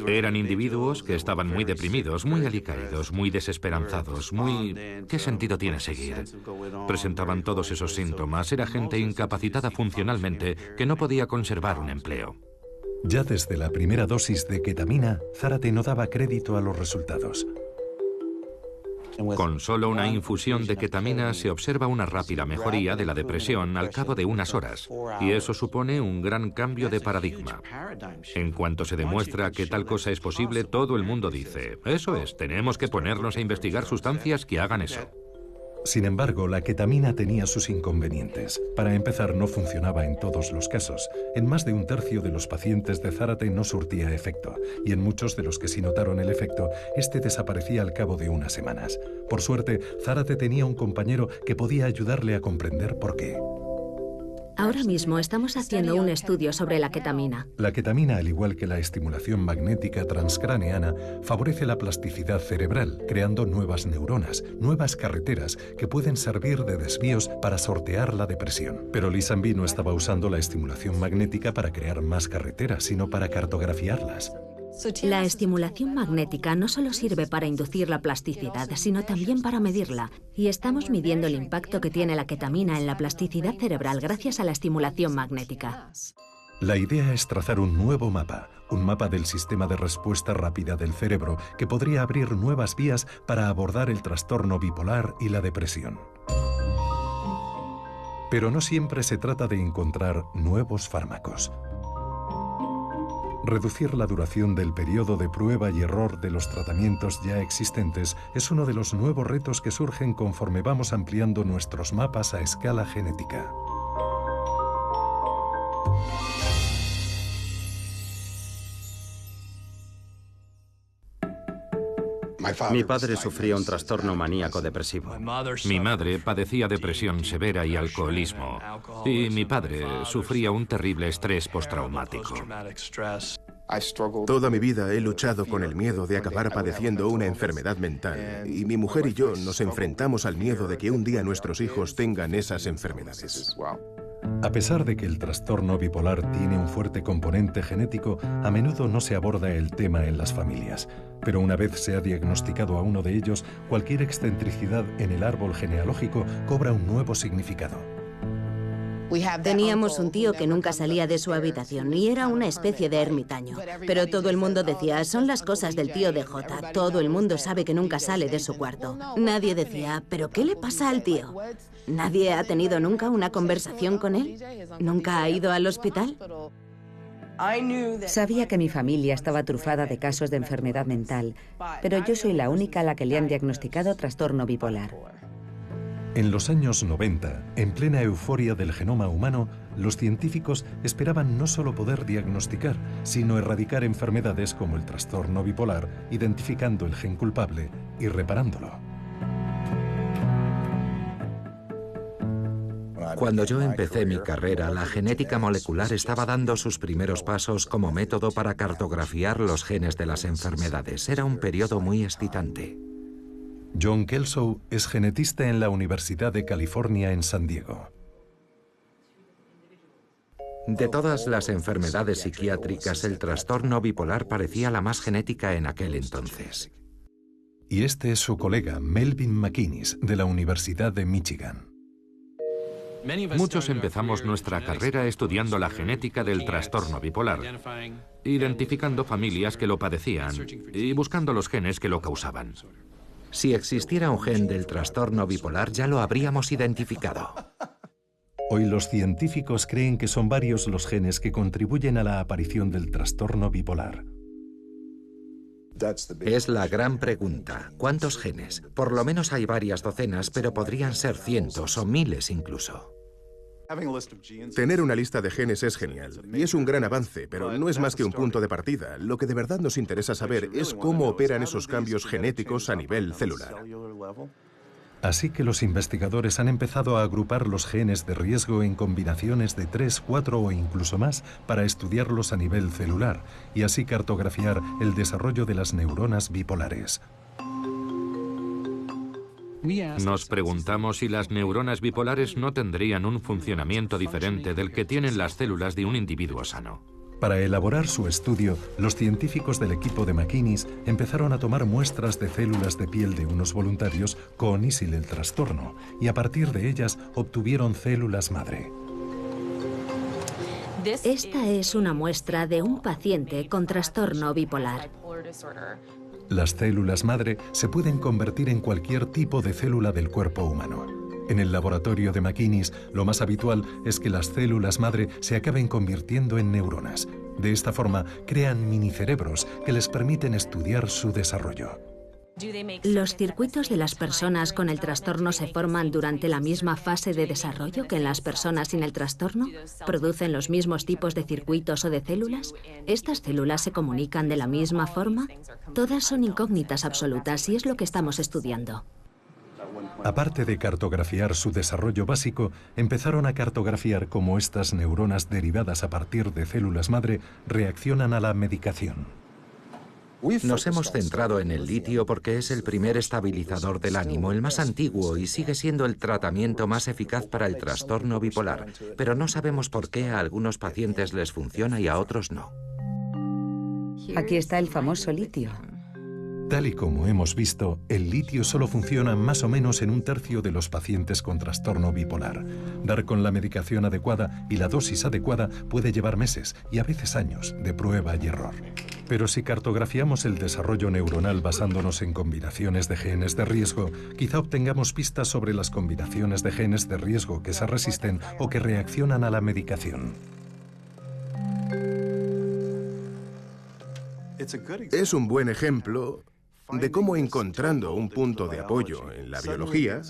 Eran individuos que estaban muy deprimidos, muy alicaídos, muy desesperanzados, muy... ¿Qué sentido tiene seguir? Presentaban todos esos síntomas. Era gente incapacitada funcionalmente que no podía conservar un empleo. Ya desde la primera dosis de ketamina, Zárate no daba crédito a los resultados. Con solo una infusión de ketamina se observa una rápida mejoría de la depresión al cabo de unas horas, y eso supone un gran cambio de paradigma. En cuanto se demuestra que tal cosa es posible, todo el mundo dice, eso es, tenemos que ponernos a investigar sustancias que hagan eso. Sin embargo, la ketamina tenía sus inconvenientes. Para empezar, no funcionaba en todos los casos. En más de un tercio de los pacientes de Zárate no surtía efecto, y en muchos de los que sí notaron el efecto, este desaparecía al cabo de unas semanas. Por suerte, Zárate tenía un compañero que podía ayudarle a comprender por qué. Ahora mismo estamos haciendo un estudio sobre la ketamina. La ketamina, al igual que la estimulación magnética transcraneana, favorece la plasticidad cerebral, creando nuevas neuronas, nuevas carreteras que pueden servir de desvíos para sortear la depresión. Pero Lisanby no estaba usando la estimulación magnética para crear más carreteras, sino para cartografiarlas. La estimulación magnética no solo sirve para inducir la plasticidad, sino también para medirla. Y estamos midiendo el impacto que tiene la ketamina en la plasticidad cerebral gracias a la estimulación magnética. La idea es trazar un nuevo mapa, un mapa del sistema de respuesta rápida del cerebro que podría abrir nuevas vías para abordar el trastorno bipolar y la depresión. Pero no siempre se trata de encontrar nuevos fármacos. Reducir la duración del periodo de prueba y error de los tratamientos ya existentes es uno de los nuevos retos que surgen conforme vamos ampliando nuestros mapas a escala genética. Mi padre sufría un trastorno maníaco depresivo. Mi madre padecía depresión severa y alcoholismo. Y mi padre sufría un terrible estrés postraumático. Toda mi vida he luchado con el miedo de acabar padeciendo una enfermedad mental, y mi mujer y yo nos enfrentamos al miedo de que un día nuestros hijos tengan esas enfermedades. A pesar de que el trastorno bipolar tiene un fuerte componente genético, a menudo no se aborda el tema en las familias. Pero una vez se ha diagnosticado a uno de ellos, cualquier excentricidad en el árbol genealógico cobra un nuevo significado. Teníamos un tío que nunca salía de su habitación y era una especie de ermitaño. Pero todo el mundo decía, son las cosas del tío de Jota. Todo el mundo sabe que nunca sale de su cuarto. Nadie decía, ¿pero qué le pasa al tío? ¿Nadie ha tenido nunca una conversación con él? ¿Nunca ha ido al hospital? Sabía que mi familia estaba trufada de casos de enfermedad mental, pero yo soy la única a la que le han diagnosticado trastorno bipolar. En los años 90, en plena euforia del genoma humano, los científicos esperaban no solo poder diagnosticar, sino erradicar enfermedades como el trastorno bipolar, identificando el gen culpable y reparándolo. Cuando yo empecé mi carrera, la genética molecular estaba dando sus primeros pasos como método para cartografiar los genes de las enfermedades. Era un periodo muy excitante. John Kelso es genetista en la Universidad de California en San Diego. De todas las enfermedades psiquiátricas, el trastorno bipolar parecía la más genética en aquel entonces. Y este es su colega Melvin McInnes, de la Universidad de Michigan. Muchos empezamos nuestra carrera estudiando la genética del trastorno bipolar, identificando familias que lo padecían y buscando los genes que lo causaban. Si existiera un gen del trastorno bipolar, ya lo habríamos identificado. Hoy los científicos creen que son varios los genes que contribuyen a la aparición del trastorno bipolar. Es la gran pregunta. ¿Cuántos genes? Por lo menos hay varias docenas, pero podrían ser cientos o miles incluso. Tener una lista de genes es genial, y es un gran avance, pero no es más que un punto de partida. Lo que de verdad nos interesa saber es cómo operan esos cambios genéticos a nivel celular. Así que los investigadores han empezado a agrupar los genes de riesgo en combinaciones de 3, 4 o incluso más para estudiarlos a nivel celular y así cartografiar el desarrollo de las neuronas bipolares. Nos preguntamos si las neuronas bipolares no tendrían un funcionamiento diferente del que tienen las células de un individuo sano. Para elaborar su estudio, los científicos del equipo de McInnes empezaron a tomar muestras de células de piel de unos voluntarios con y sin el trastorno, y a partir de ellas obtuvieron células madre. Esta es una muestra de un paciente con trastorno bipolar. Las células madre se pueden convertir en cualquier tipo de célula del cuerpo humano. En el laboratorio de McInnes, lo más habitual es que las células madre se acaben convirtiendo en neuronas. De esta forma, crean minicerebros que les permiten estudiar su desarrollo. ¿Los circuitos de las personas con el trastorno se forman durante la misma fase de desarrollo que en las personas sin el trastorno? ¿Producen los mismos tipos de circuitos o de células? ¿Estas células se comunican de la misma forma? Todas son incógnitas absolutas y es lo que estamos estudiando. Aparte de cartografiar su desarrollo básico, empezaron a cartografiar cómo estas neuronas derivadas a partir de células madre reaccionan a la medicación. Nos hemos centrado en el litio porque es el primer estabilizador del ánimo, el más antiguo y sigue siendo el tratamiento más eficaz para el trastorno bipolar, pero no sabemos por qué a algunos pacientes les funciona y a otros no. Aquí está el famoso litio. Tal y como hemos visto, el litio solo funciona más o menos en 1/3 de los pacientes con trastorno bipolar. Dar con la medicación adecuada y la dosis adecuada puede llevar meses y a veces años de prueba y error. Pero si cartografiamos el desarrollo neuronal basándonos en combinaciones de genes de riesgo, quizá obtengamos pistas sobre las combinaciones de genes de riesgo que se resisten o que reaccionan a la medicación. Es un buen ejemplo de cómo, encontrando un punto de apoyo en la biología,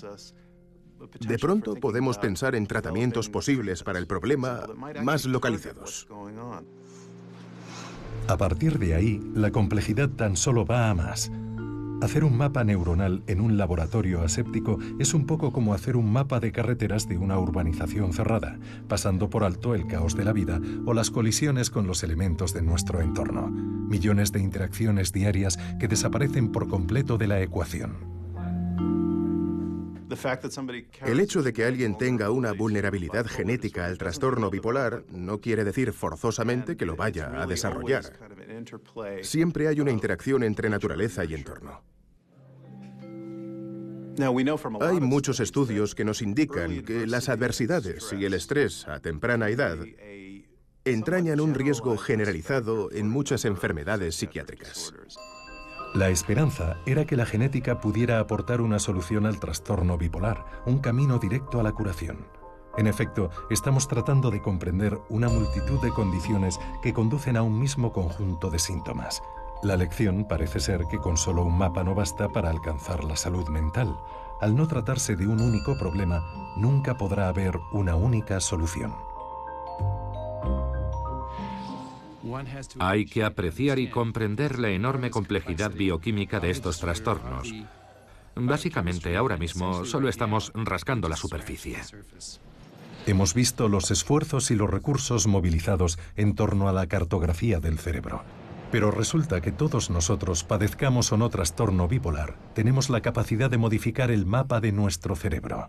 de pronto podemos pensar en tratamientos posibles para el problema más localizados. A partir de ahí, la complejidad tan solo va a más. Hacer un mapa neuronal en un laboratorio aséptico es un poco como hacer un mapa de carreteras de una urbanización cerrada, pasando por alto el caos de la vida o las colisiones con los elementos de nuestro entorno. Millones de interacciones diarias que desaparecen por completo de la ecuación. El hecho de que alguien tenga una vulnerabilidad genética al trastorno bipolar no quiere decir forzosamente que lo vaya a desarrollar. Siempre hay una interacción entre naturaleza y entorno. Hay muchos estudios que nos indican que las adversidades y el estrés a temprana edad entrañan un riesgo generalizado en muchas enfermedades psiquiátricas. La esperanza era que la genética pudiera aportar una solución al trastorno bipolar, un camino directo a la curación. En efecto, estamos tratando de comprender una multitud de condiciones que conducen a un mismo conjunto de síntomas. La lección parece ser que con solo un mapa no basta para alcanzar la salud mental. Al no tratarse de un único problema, nunca podrá haber una única solución. Hay que apreciar y comprender la enorme complejidad bioquímica de estos trastornos. Básicamente, ahora mismo solo estamos rascando la superficie. Hemos visto los esfuerzos y los recursos movilizados en torno a la cartografía del cerebro. Pero resulta que todos nosotros, padezcamos o no trastorno bipolar, tenemos la capacidad de modificar el mapa de nuestro cerebro.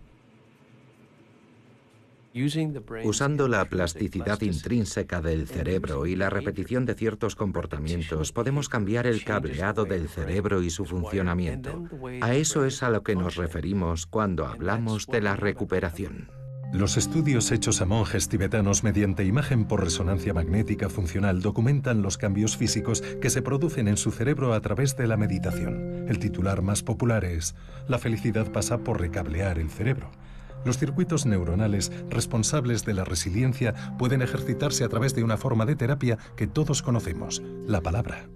Usando la plasticidad intrínseca del cerebro y la repetición de ciertos comportamientos, podemos cambiar el cableado del cerebro y su funcionamiento. A eso es a lo que nos referimos cuando hablamos de la recuperación. Los estudios hechos a monjes tibetanos mediante imagen por resonancia magnética funcional documentan los cambios físicos que se producen en su cerebro a través de la meditación. El titular más popular es: la felicidad pasa por recablear el cerebro. Los circuitos neuronales responsables de la resiliencia pueden ejercitarse a través de una forma de terapia que todos conocemos, la palabra.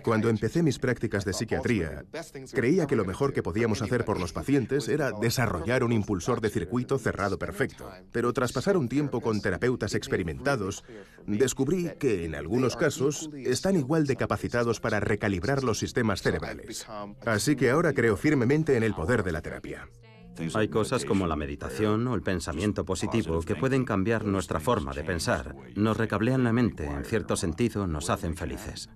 Cuando empecé mis prácticas de psiquiatría, creía que lo mejor que podíamos hacer por los pacientes era desarrollar un impulsor de circuito cerrado perfecto. Pero tras pasar un tiempo con terapeutas experimentados, descubrí que en algunos casos están igual de capacitados para recalibrar los sistemas cerebrales. Así que ahora creo firmemente en el poder de la terapia. Hay cosas como la meditación o el pensamiento positivo que pueden cambiar nuestra forma de pensar. Nos recablean la mente, en cierto sentido, nos hacen felices.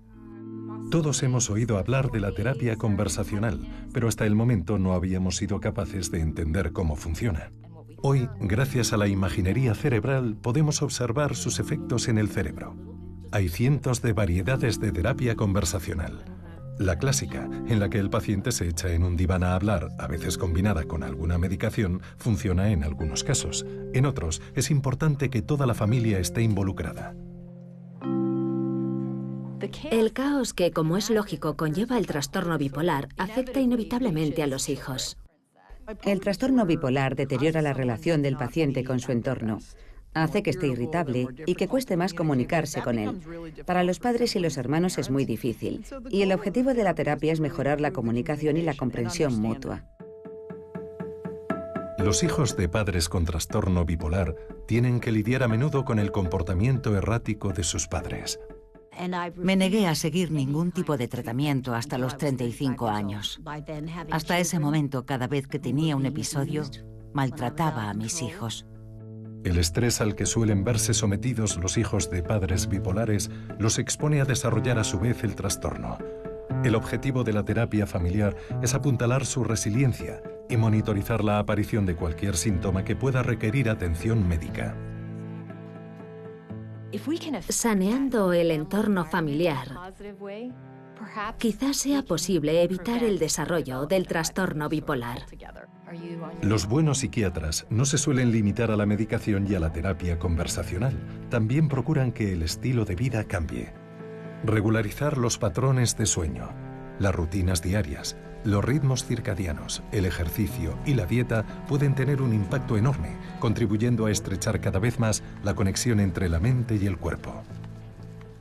Todos hemos oído hablar de la terapia conversacional, pero hasta el momento no habíamos sido capaces de entender cómo funciona. Hoy, gracias a la imaginería cerebral, podemos observar sus efectos en el cerebro. Hay cientos de variedades de terapia conversacional. La clásica, en la que el paciente se echa en un diván a hablar, a veces combinada con alguna medicación, funciona en algunos casos. En otros, es importante que toda la familia esté involucrada. El caos que, como es lógico, conlleva el trastorno bipolar, afecta inevitablemente a los hijos. El trastorno bipolar deteriora la relación del paciente con su entorno. Hace que esté irritable y que cueste más comunicarse con él. Para los padres y los hermanos es muy difícil, y el objetivo de la terapia es mejorar la comunicación y la comprensión mutua. Los hijos de padres con trastorno bipolar tienen que lidiar a menudo con el comportamiento errático de sus padres. Me negué a seguir ningún tipo de tratamiento hasta los 35 años. Hasta ese momento, cada vez que tenía un episodio, maltrataba a mis hijos. El estrés al que suelen verse sometidos los hijos de padres bipolares los expone a desarrollar a su vez el trastorno. El objetivo de la terapia familiar es apuntalar su resiliencia y monitorizar la aparición de cualquier síntoma que pueda requerir atención médica. Saneando el entorno familiar, quizás sea posible evitar el desarrollo del trastorno bipolar. Los buenos psiquiatras no se suelen limitar a la medicación y a la terapia conversacional. También procuran que el estilo de vida cambie. Regularizar los patrones de sueño, las rutinas diarias, los ritmos circadianos, el ejercicio y la dieta pueden tener un impacto enorme, contribuyendo a estrechar cada vez más la conexión entre la mente y el cuerpo.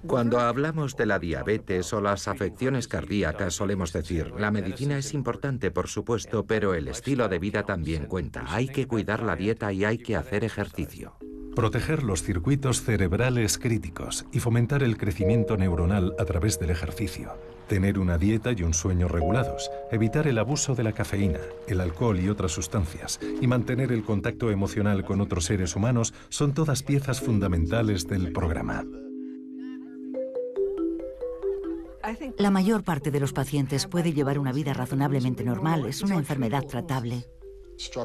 Cuando hablamos de la diabetes o las afecciones cardíacas, solemos decir, la medicina es importante, por supuesto, pero el estilo de vida también cuenta. Hay que cuidar la dieta y hay que hacer ejercicio. proteger los circuitos cerebrales críticos y fomentar el crecimiento neuronal a través del ejercicio, tener una dieta y un sueño regulados, evitar el abuso de la cafeína, el alcohol y otras sustancias, y mantener el contacto emocional con otros seres humanos son todas piezas fundamentales del programa. La mayor parte de los pacientes puede llevar una vida razonablemente normal, es una enfermedad tratable.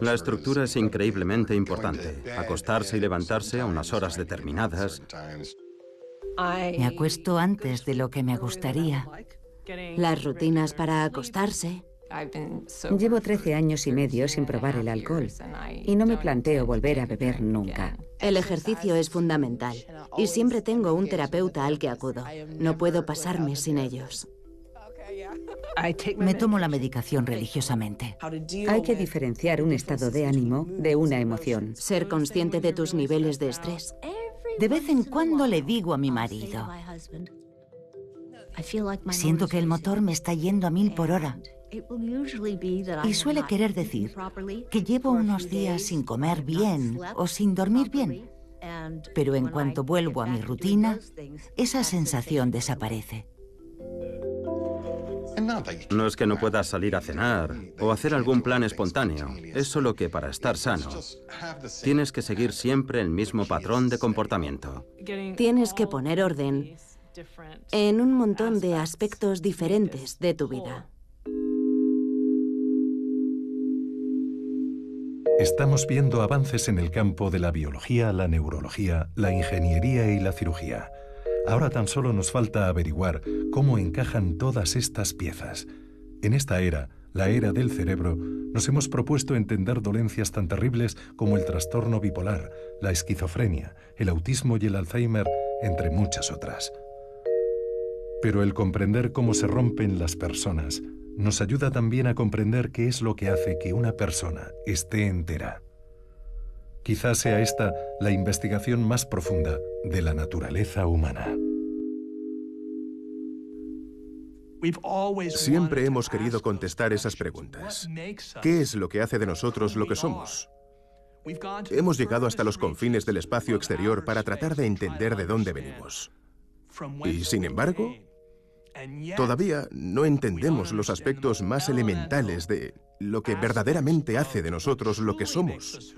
La estructura es increíblemente importante. Acostarse y levantarse a unas horas determinadas. Me acuesto antes de lo que me gustaría. Las rutinas para acostarse. Llevo 13 años y medio sin probar el alcohol y no me planteo volver a beber nunca. El ejercicio es fundamental y siempre tengo un terapeuta al que acudo. No puedo pasarme sin ellos. Me tomo la medicación religiosamente. Hay que diferenciar un estado de ánimo de una emoción. Ser consciente de tus niveles de estrés. De vez en cuando le digo a mi marido, siento que el motor me está yendo a 1000 por hora. Y suele querer decir que llevo unos días sin comer bien o sin dormir bien. Pero en cuanto vuelvo a mi rutina, esa sensación desaparece. No es que no puedas salir a cenar o hacer algún plan espontáneo. Es solo que para estar sano, tienes que seguir siempre el mismo patrón de comportamiento. Tienes que poner orden en un montón de aspectos diferentes de tu vida. Estamos viendo avances en el campo de la biología, la neurología, la ingeniería y la cirugía. Ahora tan solo nos falta averiguar cómo encajan todas estas piezas. En esta era, la era del cerebro, nos hemos propuesto entender dolencias tan terribles como el trastorno bipolar, la esquizofrenia, el autismo y el Alzheimer, entre muchas otras. Pero el comprender cómo se rompen las personas nos ayuda también a comprender qué es lo que hace que una persona esté entera. Quizás sea esta la investigación más profunda de la naturaleza humana. Siempre hemos querido contestar esas preguntas. ¿Qué es lo que hace de nosotros lo que somos? Hemos llegado hasta los confines del espacio exterior para tratar de entender de dónde venimos. Y sin embargo, todavía no entendemos los aspectos más elementales de lo que verdaderamente hace de nosotros lo que somos.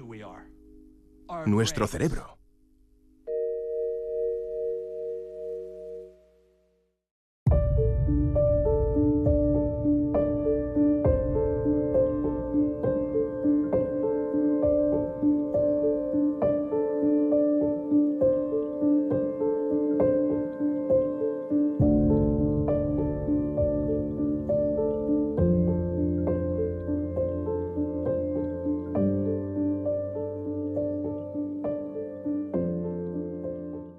Nuestro cerebro.